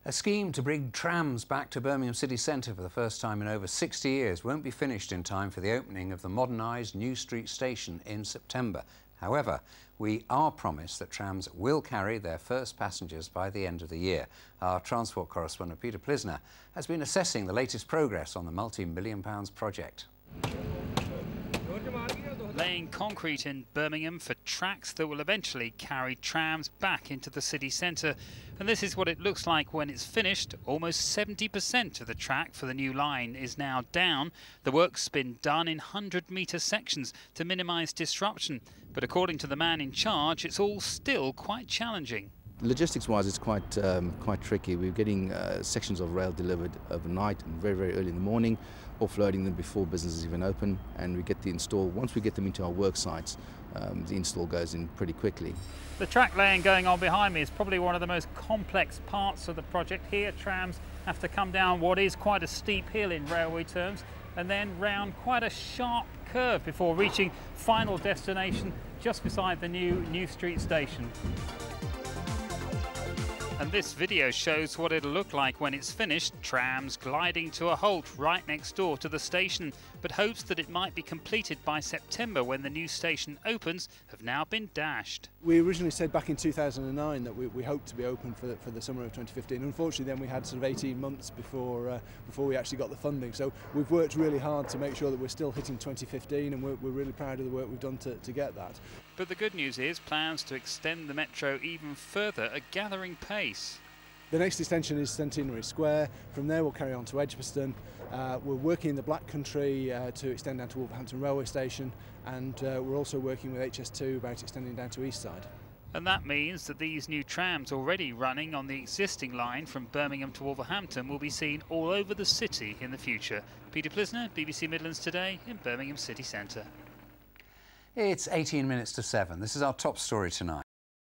A scheme to bring trams back to Birmingham city centre for the first time in over 60 years won't be finished in time for the opening of the modernised New Street station in September. However, we are promised that trams will carry their first passengers by the end of the year. Our transport correspondent Peter Plisner has been assessing the latest progress on the multi-million-pounds project. Laying concrete in Birmingham for tracks that will eventually carry trams back into the city centre. And this is what it looks like when it's finished. Almost 70% of the track for the new line is now down. The work's been done in 100-metre sections to minimise disruption. But according to the man in charge, it's all still quite challenging. Logistics-wise, it's quite tricky. We're getting sections of rail delivered overnight and very, very early in the morning, offloading them before businesses even open, and we get the install. Once we get them into our work sites, the install goes in pretty quickly. The track laying going on behind me is probably one of the most complex parts of the project. Here, trams have to come down what is quite a steep hill in railway terms, and then round quite a sharp curve before reaching final destination just beside the new Street station. And this video shows what it'll look like when it's finished, trams gliding to a halt right next door to the station, but hopes that it might be completed by September when the new station opens have now been dashed. We originally said back in 2009 that we hoped to be open for the summer of 2015. Unfortunately, then we had sort of 18 months before we actually got the funding. So we've worked really hard to make sure that we're still hitting 2015, and we're really proud of the work we've done to get that. But the good news is plans to extend the metro even further are gathering pace. The next extension is Centenary Square. From there we'll carry on to Edgbaston. We're working in the Black Country to extend down to Wolverhampton Railway Station, and we're also working with HS2 about extending down to Eastside. And that means that these new trams already running on the existing line from Birmingham to Wolverhampton will be seen all over the city in the future. Peter Plisner, BBC Midlands Today in Birmingham city centre. It's 18 minutes to 7. This is our top story tonight.